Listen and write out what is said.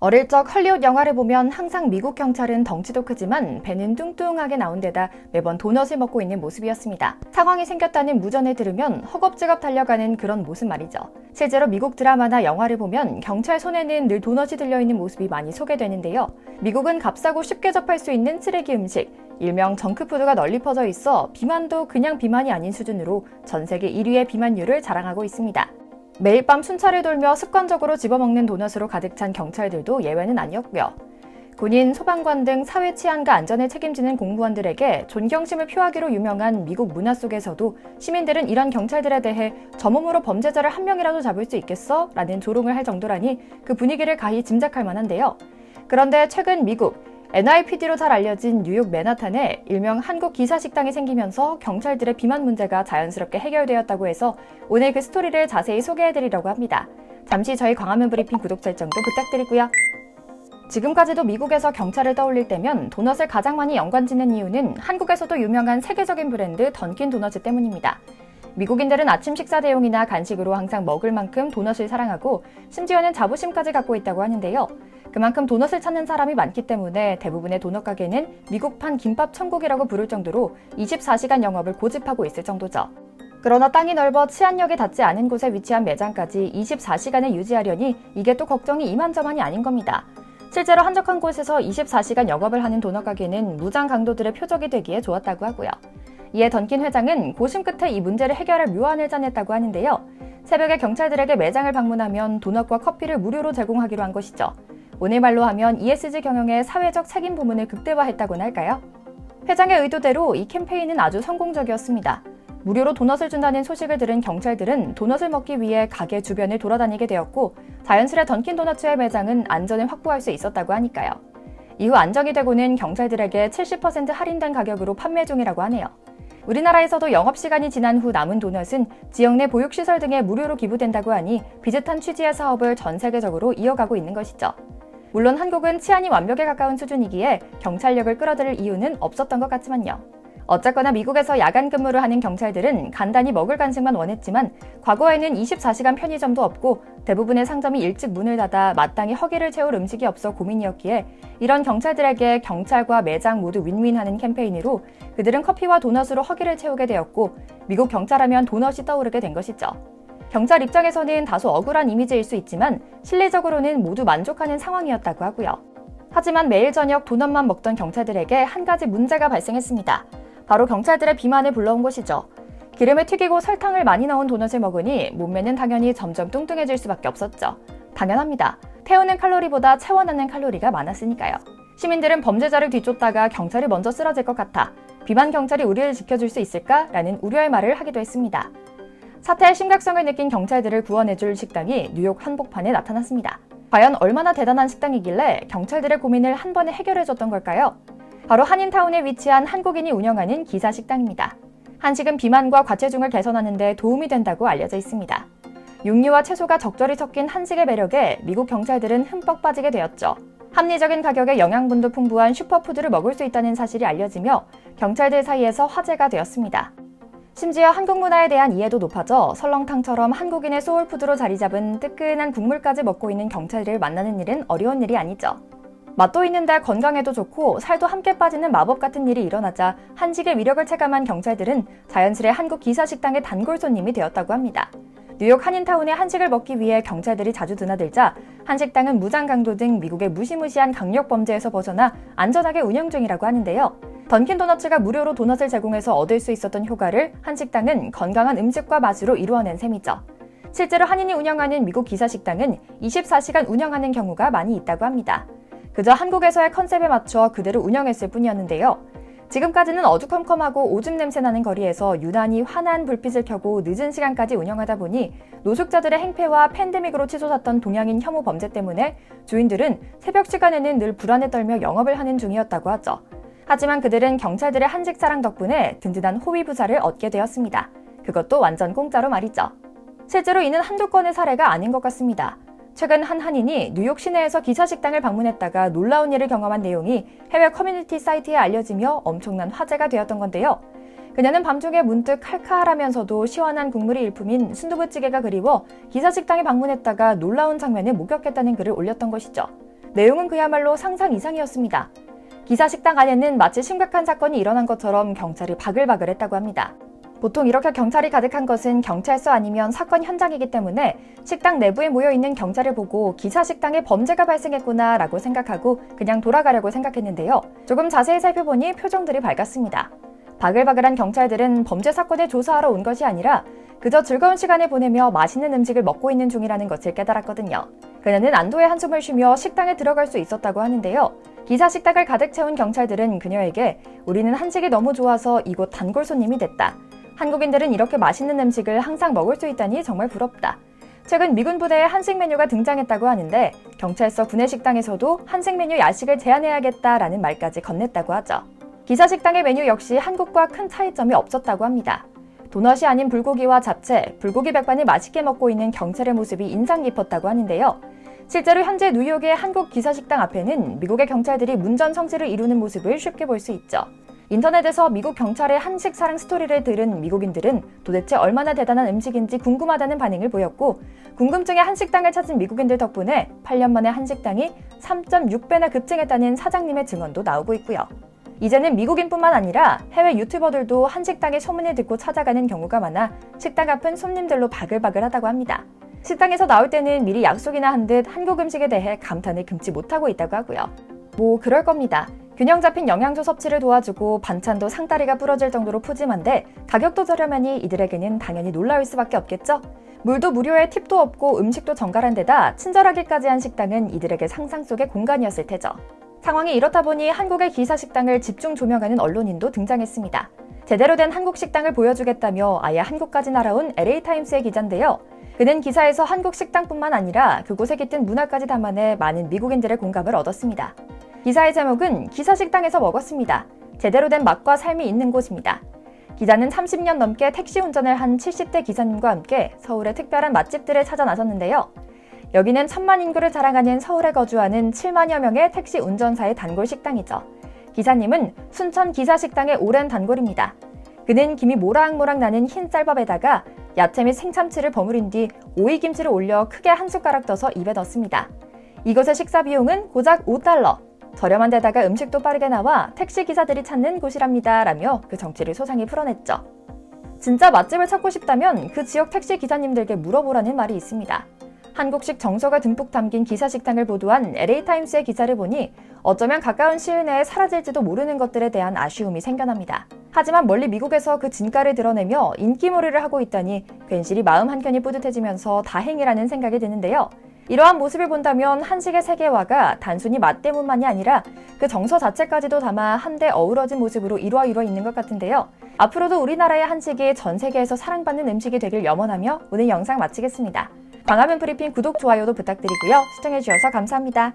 어릴 적 헐리우드 영화를 보면 항상 미국 경찰은 덩치도 크지만 배는 뚱뚱하게 나온 데다 매번 도넛을 먹고 있는 모습이었습니다. 상황이 생겼다는 무전을 들으면 허겁지겁 달려가는 그런 모습 말이죠. 실제로 미국 드라마나 영화를 보면 경찰 손에는 늘 도넛이 들려있는 모습이 많이 소개되는데요. 미국은 값싸고 쉽게 접할 수 있는 쓰레기 음식, 일명 정크푸드가 널리 퍼져 있어 비만도 그냥 비만이 아닌 수준으로 전 세계 1위의 비만율을 자랑하고 있습니다. 매일 밤 순찰을 돌며 습관적으로 집어먹는 도넛으로 가득 찬 경찰들도 예외는 아니었고요. 군인, 소방관 등 사회 치안과 안전을 책임지는 공무원들에게 존경심을 표하기로 유명한 미국 문화 속에서도 시민들은 이런 경찰들에 대해 저 몸으로 범죄자를 한 명이라도 잡을 수 있겠어? 라는 조롱을 할 정도라니 그 분위기를 가히 짐작할 만한데요. 그런데 최근 미국, NYPD로 잘 알려진 뉴욕 맨하탄에 일명 한국 기사식당이 생기면서 경찰들의 비만 문제가 자연스럽게 해결되었다고 해서 오늘 그 스토리를 자세히 소개해드리려고 합니다. 잠시 저희 광화문 브리핑 구독 설정도 부탁드리고요. 지금까지도 미국에서 경찰을 떠올릴 때면 도넛을 가장 많이 연관짓는 이유는 한국에서도 유명한 세계적인 브랜드 던킨 도너츠 때문입니다. 미국인들은 아침 식사 대용이나 간식으로 항상 먹을 만큼 도넛을 사랑하고 심지어는 자부심까지 갖고 있다고 하는데요. 그만큼 도넛을 찾는 사람이 많기 때문에 대부분의 도넛 가게는 미국판 김밥 천국이라고 부를 정도로 24시간 영업을 고집하고 있을 정도죠. 그러나 땅이 넓어 치안력이 닿지 않은 곳에 위치한 매장까지 24시간을 유지하려니 이게 또 걱정이 이만저만이 아닌 겁니다. 실제로 한적한 곳에서 24시간 영업을 하는 도넛 가게는 무장 강도들의 표적이 되기에 좋았다고 하고요. 이에 던킨 회장은 고심 끝에 이 문제를 해결할 묘안을 짜냈다고 하는데요. 새벽에 경찰들에게 매장을 방문하면 도넛과 커피를 무료로 제공하기로 한 것이죠. 오늘 말로 하면 ESG 경영의 사회적 책임 부문을 극대화했다고나 할까요? 회장의 의도대로 이 캠페인은 아주 성공적이었습니다. 무료로 도넛을 준다는 소식을 들은 경찰들은 도넛을 먹기 위해 가게 주변을 돌아다니게 되었고 자연스레 던킨 도너츠의 매장은 안전을 확보할 수 있었다고 하니까요. 이후 안정이 되고는 경찰들에게 70% 할인된 가격으로 판매 중이라고 하네요. 우리나라에서도 영업시간이 지난 후 남은 도넛은 지역 내 보육시설 등에 무료로 기부된다고 하니 비슷한 취지의 사업을 전 세계적으로 이어가고 있는 것이죠. 물론 한국은 치안이 완벽에 가까운 수준이기에 경찰력을 끌어들일 이유는 없었던 것 같지만요. 어쨌거나 미국에서 야간 근무를 하는 경찰들은 간단히 먹을 간식만 원했지만 과거에는 24시간 편의점도 없고 대부분의 상점이 일찍 문을 닫아 마땅히 허기를 채울 음식이 없어 고민이었기에 이런 경찰들에게 경찰과 매장 모두 윈윈하는 캠페인으로 그들은 커피와 도넛으로 허기를 채우게 되었고 미국 경찰하면 도넛이 떠오르게 된 것이죠. 경찰 입장에서는 다소 억울한 이미지일 수 있지만 실리적으로는 모두 만족하는 상황이었다고 하고요. 하지만 매일 저녁 도넛만 먹던 경찰들에게 한 가지 문제가 발생했습니다. 바로 경찰들의 비만을 불러온 것이죠. 기름에 튀기고 설탕을 많이 넣은 도넛을 먹으니 몸매는 당연히 점점 뚱뚱해질 수밖에 없었죠. 당연합니다. 태우는 칼로리보다 채워넣는 칼로리가 많았으니까요. 시민들은 범죄자를 뒤쫓다가 경찰이 먼저 쓰러질 것 같아 비만 경찰이 우리를 지켜줄 수 있을까라는 우려의 말을 하기도 했습니다. 사태의 심각성을 느낀 경찰들을 구원해줄 식당이 뉴욕 한복판에 나타났습니다. 과연 얼마나 대단한 식당이길래 경찰들의 고민을 한 번에 해결해줬던 걸까요? 바로 한인타운에 위치한 한국인이 운영하는 기사식당입니다. 한식은 비만과 과체중을 개선하는 데 도움이 된다고 알려져 있습니다. 육류와 채소가 적절히 섞인 한식의 매력에 미국 경찰들은 흠뻑 빠지게 되었죠. 합리적인 가격에 영양분도 풍부한 슈퍼푸드를 먹을 수 있다는 사실이 알려지며 경찰들 사이에서 화제가 되었습니다. 심지어 한국 문화에 대한 이해도 높아져 설렁탕처럼 한국인의 소울푸드로 자리 잡은 뜨끈한 국물까지 먹고 있는 경찰들을 만나는 일은 어려운 일이 아니죠. 맛도 있는데 건강에도 좋고 살도 함께 빠지는 마법 같은 일이 일어나자 한식의 위력을 체감한 경찰들은 자연스레 한국 기사식당의 단골 손님이 되었다고 합니다. 뉴욕 한인타운에 한식을 먹기 위해 경찰들이 자주 드나들자 한식당은 무장강도 등 미국의 무시무시한 강력범죄에서 벗어나 안전하게 운영 중이라고 하는데요. 던킨 도너츠가 무료로 도넛을 제공해서 얻을 수 있었던 효과를 한식당은 건강한 음식과 맛으로 이루어낸 셈이죠. 실제로 한인이 운영하는 미국 기사식당은 24시간 운영하는 경우가 많이 있다고 합니다. 그저 한국에서의 컨셉에 맞춰 그대로 운영했을 뿐이었는데요. 지금까지는 어두컴컴하고 오줌 냄새나는 거리에서 유난히 환한 불빛을 켜고 늦은 시간까지 운영하다 보니 노숙자들의 행패와 팬데믹으로 치솟았던 동양인 혐오 범죄 때문에 주인들은 새벽 시간에는 늘 불안에 떨며 영업을 하는 중이었다고 하죠. 하지만 그들은 경찰들의 한식 사랑 덕분에 든든한 호위 부사를 얻게 되었습니다. 그것도 완전 공짜로 말이죠. 실제로 이는 한두 건의 사례가 아닌 것 같습니다. 최근 한 한인이 뉴욕 시내에서 기사식당을 방문했다가 놀라운 일을 경험한 내용이 해외 커뮤니티 사이트에 알려지며 엄청난 화제가 되었던 건데요. 그녀는 밤중에 문득 칼칼하면서도 시원한 국물이 일품인 순두부찌개가 그리워 기사식당에 방문했다가 놀라운 장면을 목격했다는 글을 올렸던 것이죠. 내용은 그야말로 상상 이상이었습니다. 기사 식당 안에는 마치 심각한 사건이 일어난 것처럼 경찰이 바글바글했다고 합니다. 보통 이렇게 경찰이 가득한 것은 경찰서 아니면 사건 현장이기 때문에 식당 내부에 모여있는 경찰을 보고 기사 식당에 범죄가 발생했구나 라고 생각하고 그냥 돌아가려고 생각했는데요. 조금 자세히 살펴보니 표정들이 밝았습니다. 바글바글한 경찰들은 범죄 사건을 조사하러 온 것이 아니라 그저 즐거운 시간을 보내며 맛있는 음식을 먹고 있는 중이라는 것을 깨달았거든요. 그녀는 안도의 한숨을 쉬며 식당에 들어갈 수 있었다고 하는데요. 기사 식당을 가득 채운 경찰들은 그녀에게 우리는 한식이 너무 좋아서 이곳 단골 손님이 됐다. 한국인들은 이렇게 맛있는 음식을 항상 먹을 수 있다니 정말 부럽다. 최근 미군 부대에 한식 메뉴가 등장했다고 하는데 경찰서 구내식당에서도 한식 메뉴 야식을 제한해야겠다라는 말까지 건넸다고 하죠. 기사 식당의 메뉴 역시 한국과 큰 차이점이 없었다고 합니다. 도넛이 아닌 불고기와 잡채, 불고기 백반을 맛있게 먹고 있는 경찰의 모습이 인상 깊었다고 하는데요. 실제로 현재 뉴욕의 한국 기사 식당 앞에는 미국의 경찰들이 문전 성시를 이루는 모습을 쉽게 볼 수 있죠. 인터넷에서 미국 경찰의 한식 사랑 스토리를 들은 미국인들은 도대체 얼마나 대단한 음식인지 궁금하다는 반응을 보였고 궁금증에 한식당을 찾은 미국인들 덕분에 8년 만에 한식당이 3.6배나 급증했다는 사장님의 증언도 나오고 있고요. 이제는 미국인뿐만 아니라 해외 유튜버들도 한식당의 소문을 듣고 찾아가는 경우가 많아 식당 앞은 손님들로 바글바글하다고 합니다. 식당에서 나올 때는 미리 약속이나 한 듯 한국 음식에 대해 감탄을 금치 못하고 있다고 하고요. 뭐 그럴 겁니다. 균형 잡힌 영양소 섭취를 도와주고 반찬도 상다리가 부러질 정도로 푸짐한데 가격도 저렴하니 이들에게는 당연히 놀라울 수밖에 없겠죠? 물도 무료에 팁도 없고 음식도 정갈한 데다 친절하기까지 한 식당은 이들에게 상상 속의 공간이었을 테죠. 상황이 이렇다 보니 한국의 기사 식당을 집중 조명하는 언론인도 등장했습니다. 제대로 된 한국 식당을 보여주겠다며 아예 한국까지 날아온 LA타임스의 기자인데요. 그는 기사에서 한국 식당뿐만 아니라 그곳에 깃든 문화까지 담아내 많은 미국인들의 공감을 얻었습니다. 기사의 제목은 기사 식당에서 먹었습니다. 제대로 된 맛과 삶이 있는 곳입니다. 기자는 30년 넘게 택시 운전을 한 70대 기사님과 함께 서울의 특별한 맛집들을 찾아 나섰는데요. 여기는 1000만 인구를 자랑하는 서울에 거주하는 7만여 명의 택시 운전사의 단골 식당이죠. 기사님은 순천 기사 식당의 오랜 단골입니다. 그는 김이 모락모락 나는 흰 쌀밥에다가 야채 및 생참치를 버무린 뒤 오이김치를 올려 크게 한 숟가락 떠서 입에 넣습니다. 이곳의 식사 비용은 고작 $5. 저렴한 데다가 음식도 빠르게 나와 택시 기사들이 찾는 곳이랍니다. 라며 그 정체를 소상히 풀어냈죠. 진짜 맛집을 찾고 싶다면 그 지역 택시 기사님들께 물어보라는 말이 있습니다. 한국식 정서가 듬뿍 담긴 기사 식당을 보도한 LA타임스의 기사를 보니 어쩌면 가까운 시일 내에 사라질지도 모르는 것들에 대한 아쉬움이 생겨납니다. 하지만 멀리 미국에서 그 진가를 드러내며 인기몰이를 하고 있다니 괜시리 마음 한켠이 뿌듯해지면서 다행이라는 생각이 드는데요. 이러한 모습을 본다면 한식의 세계화가 단순히 맛 때문만이 아니라 그 정서 자체까지도 담아 한데 어우러진 모습으로 이루어 있는 것 같은데요. 앞으로도 우리나라의 한식이 전 세계에서 사랑받는 음식이 되길 염원하며 오늘 영상 마치겠습니다. 광화문 브리핑 구독, 좋아요도 부탁드리고요. 시청해주셔서 감사합니다.